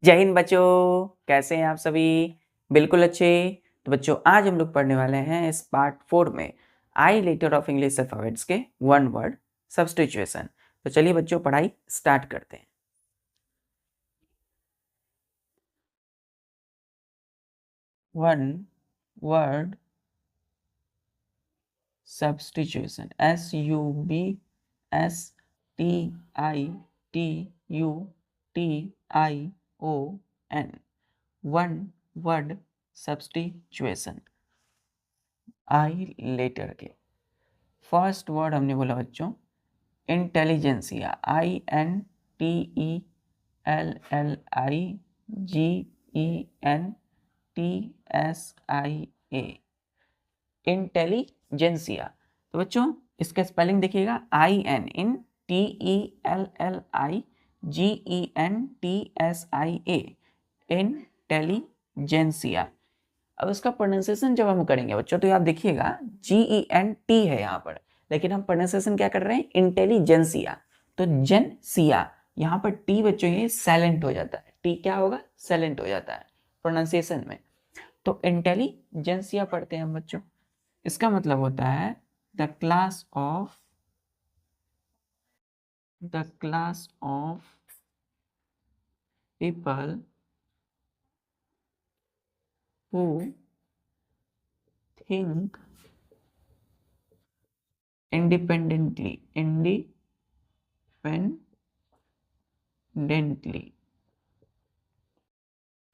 जय हिंद बच्चों, कैसे हैं आप सभी? बिल्कुल अच्छे। तो बच्चों आज हम लोग पढ़ने वाले हैं इस पार्ट 4 में I letter of English alphabets के वन वर्ड सब्स्टिट्यूशन। तो चलिए बच्चों पढ़ाई स्टार्ट करते हैं। One word substitution, SUBSTITUTION, one word substitution I letter के। फर्स्ट वर्ड हमने बोला बच्चों इंटेलिजेंसिया, INTELLIGENTSIA, इंटेलिजेंसिया। तो बच्चों इसका स्पेलिंग देखिएगा, INTELLIGENTSIA, इंटेलिजेंसिया। अब इसका प्रोनाउंसिएशन जब हम करेंगे बच्चों तो आप देखिएगा GENT है यहाँ पर, लेकिन हम प्रोनाउंसिएशन क्या कर रहे हैं, इंटेलिजेंसिया। तो जेनसिया, यहाँ पर टी बच्चों ये साइलेंट हो जाता है, टी क्या होगा, साइलेंट हो जाता है प्रोनाउंसिएशन में। तो इंटेलिजेंसिया पढ़ते हैं हम बच्चों। इसका मतलब होता है the class of people who think independently,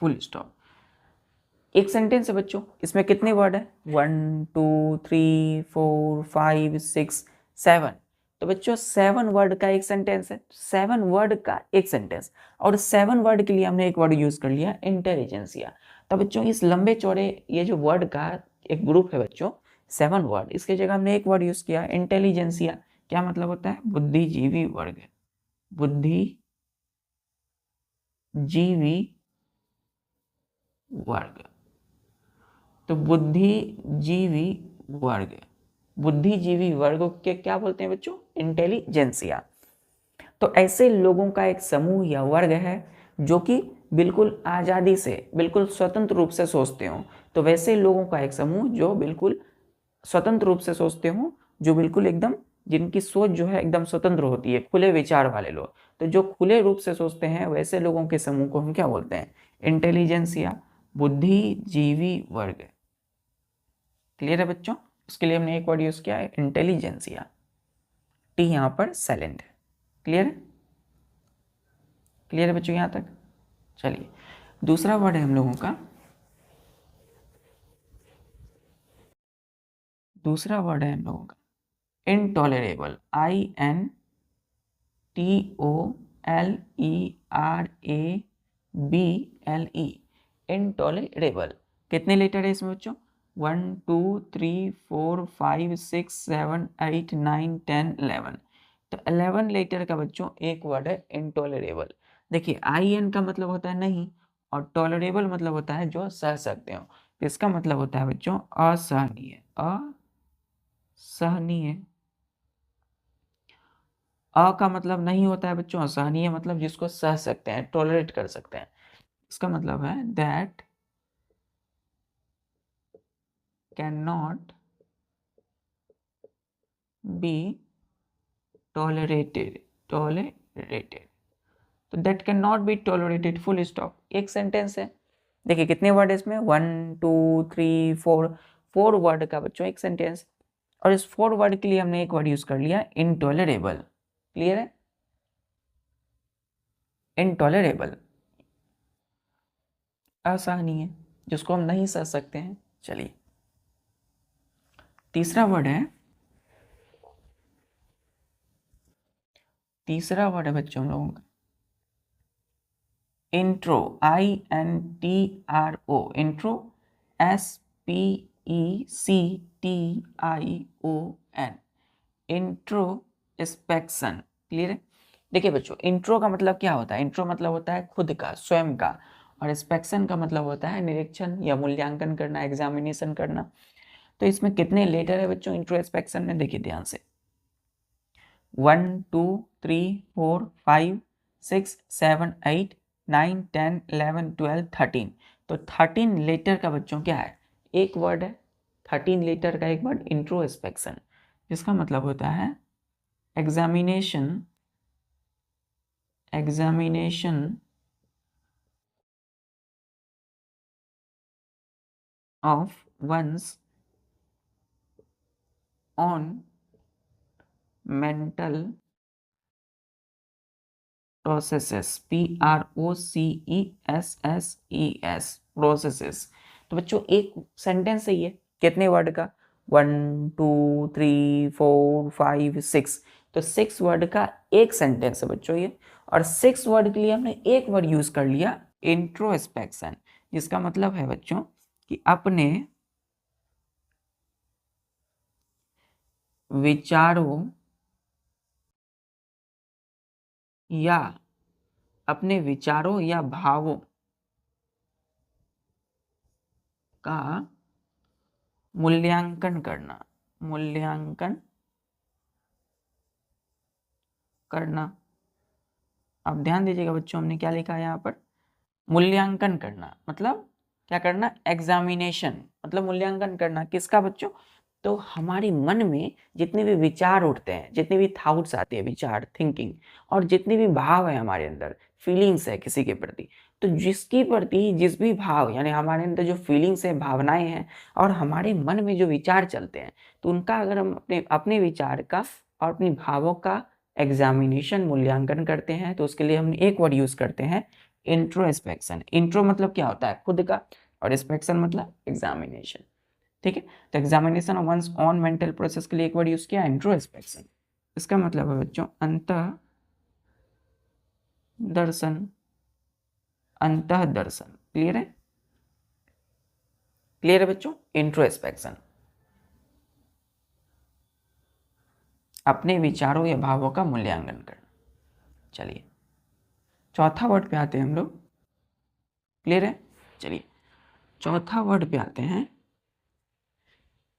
full stop. एक सेंटेंस है बच्चों, इसमें कितने वर्ड है, 1 2 3 4 5 6 7। तो बच्चों 7 वर्ड का एक सेंटेंस है, 7 वर्ड का एक सेंटेंस, और 7 वर्ड के लिए हमने एक वर्ड यूज कर लिया इंटेलिजेंसिया। तो बच्चों इस लंबे चौड़े ये जो वर्ड का एक ग्रुप है बच्चों 7 वर्ड, इसके जगह हमने एक वर्ड यूज किया इंटेलिजेंसिया। क्या मतलब होता है, बुद्धिजीवी वर्ग, बुद्धिजीवी वर्ग। तो बुद्धिजीवी वर्ग के क्या बोलते हैं बच्चों, इंटेलिजेंसिया। तो ऐसे लोगों का एक समूह या वर्ग है जो कि बिल्कुल आज़ादी से, बिल्कुल स्वतंत्र रूप से सोचते हो। तो वैसे लोगों का एक समूह जो बिल्कुल स्वतंत्र रूप से सोचते हो, जो बिल्कुल एकदम जिनकी सोच जो है एकदम स्वतंत्र होती है, खुले विचार वाले लोग। तो जो खुले रूप से सोचते हैं वैसे लोगों के समूह को हम क्या बोलते हैं, इंटेलिजेंसिया, बुद्धिजीवी वर्ग। क्लियर है बच्चों? उसके लिए हमने एक वर्ड यूज किया है इंटेलिजेंसिया, टी यहां पर साइलेंट है। क्लियर है? क्लियर है बच्चों यहां तक? चलिए दूसरा वर्ड है हम लोगों का, इंटॉलरेबल, INTOLERABLE, इंटॉलरेबल। कितने लेटर है इसमें बच्चों, 1 2 3 4 5 6 7 8 9 10 11। तो 11 लेटर का बच्चों एक वर्ड है इंटॉलरेबल। देखिए IN का मतलब होता है नहीं, और टॉलरेबल मतलब होता है जो सह सकते हो। तो इसका मतलब होता है बच्चों असहनीय, असहनीय। अ का मतलब नहीं होता है बच्चों असहनीय, मतलब जिसको सह सकते हैं, टॉलरेट कर सकते हैं। इसका मतलब है that can not be tolerated, तो that can not be tolerated, full stop. एक सेंटेंस है। देखिए कितने वर्ड है इसमें, 1 2 3 4 वर्ड का बच्चों एक सेंटेंस। और इस 4 वर्ड के लिए हमने एक वर्ड यूज कर लिया इंटॉलरेबल। क्लियर है? इंटॉलरेबल, असहनीय, जिसको हम नहीं सह सकते हैं। चलिए तीसरा वर्ड है बच्चों हम लोगों का intro, INTRO, intro, SPECTION, introspection. Clear है? देखिए बच्चों इंट्रो का मतलब क्या होता है, इंट्रो मतलब होता है खुद का, स्वयं का, और इंस्पेक्शन का मतलब होता है निरीक्षण या मूल्यांकन करना, एग्जामिनेशन करना। तो इसमें कितने लेटर है बच्चों इंट्रोस्पेक्शन में, देखिए ध्यान से, 1 2 3 4 5 6 7 8 9, 10, 11, 12, 13। तो 13 लेटर का बच्चों क्या है, एक वर्ड है। 13 लेटर का एक वर्ड इंट्रोस्पेक्शन, जिसका मतलब होता है examination of one's own mental processes, PROCESSES, processes। तो बच्चों एक सेंटेंस है ये, कितने वर्ड का, 1, 2, 3, 4, 5, 6। तो 6 वर्ड का एक सेंटेंस है बच्चों ये, और 6 वर्ड के लिए हमने एक वर्ड यूज कर लिया इंट्रोस्पेक्शन, जिसका मतलब है बच्चों कि अपने विचारों या भावों का मूल्यांकन करना। अब ध्यान दीजिएगा बच्चों, हमने क्या लिखा है यहाँ पर, मूल्यांकन करना मतलब क्या करना, एग्जामिनेशन मतलब मूल्यांकन करना। किसका बच्चों, तो हमारे मन में जितने भी विचार उठते हैं, जितने भी थाउट्स आते हैं, विचार, थिंकिंग, और जितने भी भाव है हमारे अंदर, फीलिंग्स है किसी के प्रति, तो जिसकी प्रति जिस भी भाव, यानी हमारे अंदर जो फीलिंग्स है, भावनाएं हैं, और हमारे मन में जो विचार चलते हैं, तो उनका अगर हम अपने विचार का और अपनी भावों का एग्जामिनेशन, मूल्यांकन करते हैं, तो उसके लिए हम एक वर्ड यूज करते हैं इंट्रोस्पेक्शन। इंट्रो मतलब क्या होता है, खुद का, और स्पेक्शन मतलब एग्जामिनेशन। ठीक है, तो examination of one's own mental process के लिए एक वर्ड यूज किया इंट्रोस्पेक्शन। इसका मतलब है बच्चों अंतः दर्शन, अंतः दर्शन। क्लियर है, क्लियर है बच्चों, इंट्रोस्पेक्शन अपने विचारों या भावों का मूल्यांकन करना। चलिए चौथा वर्ड पे आते हैं हम लोग। क्लियर है, चलिए चौथा वर्ड पे आते हैं,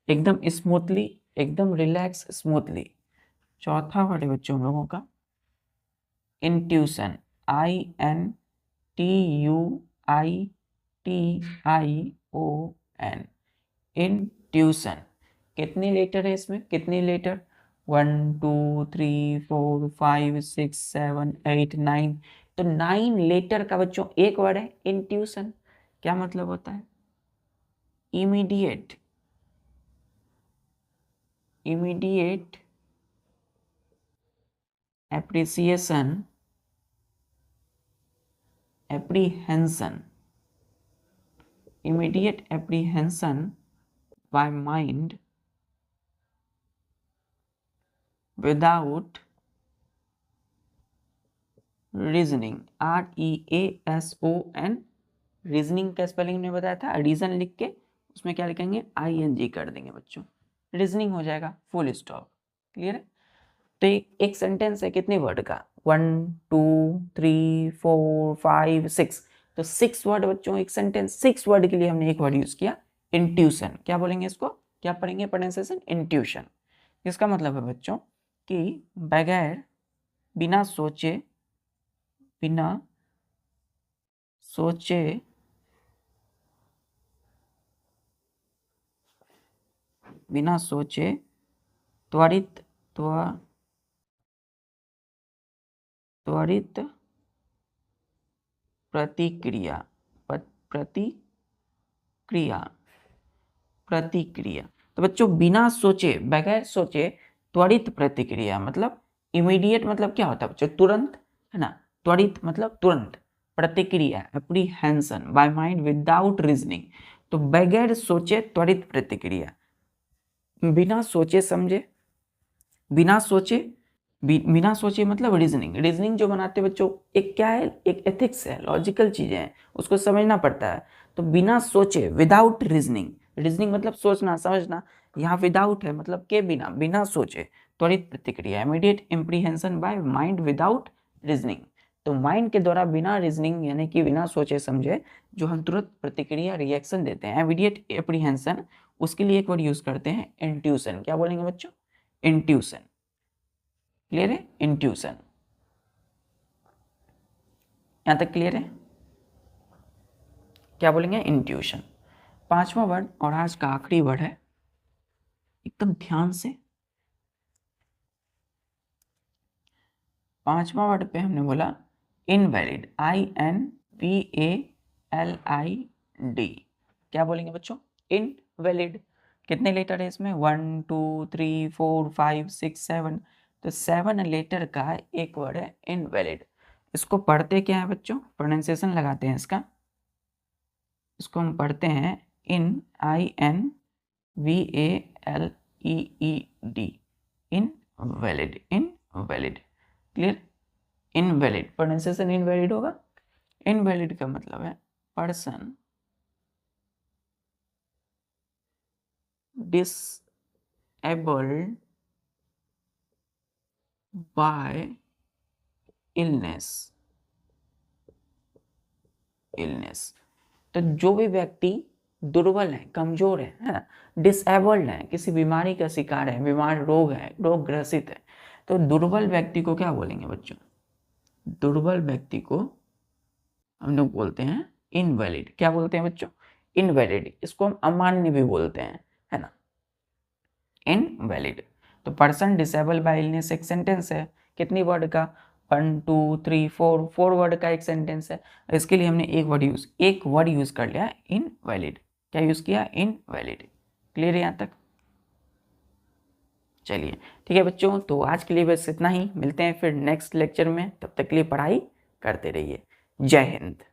एकदम स्मूथली, एकदम रिलैक्स स्मूथली। चौथा वर्ड है बच्चों हम लोगों का इंट्यूशन, INTUITION, इंट्यूशन। कितने लेटर है इसमें, कितने लेटर, 1, 2, 3, 4, 5, 6, 7, 8, 9। तो 9 लेटर का बच्चों एक वर्ड है इंट्यूशन। क्या मतलब होता है, immediate appreciation, immediate apprehension by mind without reasoning, REASON। Reasoning का स्पेलिंग ने बताया था, रीजन लिख के उसमें क्या लिखेंगे, ING कर देंगे बच्चों, रीजनिंग हो जाएगा, फुल स्टॉप। क्लियर है, तो एक सेंटेंस है कितने वर्ड का, 1, 2, 3, 4, 5, 6। तो 6 वर्ड बच्चों एक सेंटेंस, 6 वर्ड के लिए हमने एक वर्ड यूज किया इंट्यूशन। क्या बोलेंगे इसको, क्या पढ़ेंगे प्रोनाउंसिएशन, इंट्यूशन। इसका मतलब है बच्चों कि बगैर, बिना सोचे त्वरित प्रतिक्रिया। तो बच्चों बिना सोचे, बगैर सोचे, त्वरित प्रतिक्रिया मतलब इमीडिएट मतलब क्या होता है बच्चों, तुरंत, है ना। त्वरित मतलब तुरंत, प्रतिक्रिया apprehension bye mind without reasoning. तो बगैर सोचे त्वरित प्रतिक्रिया, बिना सोचे समझे, बिना सोचे मतलब रीजनिंग जो बनाते हैं बच्चों, एक क्या है, एक एथिक्स है, लॉजिकल चीजें हैं, उसको समझना पड़ता है। तो बिना सोचे, विदाउट रीजनिंग मतलब सोचना समझना, यहाँ विदाउट है मतलब के बिना, बिना सोचे त्वरित प्रतिक्रिया, immediate apprehension by mind without reasoning. तो माइंड के द्वारा बिना रीजनिंग यानी कि बिना सोचे समझे जो हम तुरंत प्रतिक्रिया, रिएक्शन देते हैं, इमीडिएट एप्रीहेंशन, उसके लिए एक वर्ड यूज करते हैं इंट्यूशन। क्या बोलेंगे बच्चों, इंट्यूशन। क्लियर है, इंट्यूशन, यहां तक क्लियर है। क्या बोलेंगे? इंट्यूशन। पांचवा वर्ड और आज का आखिरी वर्ड है, एकदम ध्यान से। पांचवा वर्ड पे हमने बोला इनवैलिड, INVALID। क्या बोलेंगे बच्चों? इनवैलिड। कितने लेटर है इसमें? 1 2 3 4 5 6 7, तो 7 लेटर का एक वर्ड है इनवैलिड। इसको पढ़ते क्या है बच्चों? प्रोनाउंसिएशन लगाते हैं इसका। इसको हम पढ़ते हैं INVALEED, invalid, invalid. Clear? Invalid, pronunciation invalid होगा। इनवैलिड का मतलब है पर्सन डिसेबल्ड बाय इलनेस। तो जो भी व्यक्ति दुर्बल है, कमजोर है ना, डिसेबल्ड है, किसी बीमारी का शिकार है, बीमार रोग है, रोग ग्रसित है, तो दुर्बल व्यक्ति को क्या बोलेंगे बच्चों? दुर्बल व्यक्ति को हम लोग बोलते हैं इनवैलिड। क्या बोलते हैं बच्चों? इनवैलिड। इसको हम अमान्य भी बोलते हैं, है ना, इनवैलिड। तो पर्सन डिसेबल बाय इलनेस एक सेंटेंस है, कितनी वर्ड का? 1 2 3 4, 4 वर्ड का एक सेंटेंस है। इसके लिए हमने एक वर्ड यूज कर लिया, इनवैलिड। क्या यूज किया? इनवैलिड। क्लियर है यहाँ तक? चलिए ठीक है बच्चों, तो आज के लिए बस इतना ही। मिलते हैं फिर नेक्स्ट लेक्चर में, तब तक के लिए पढ़ाई करते रहिए। जय हिंद।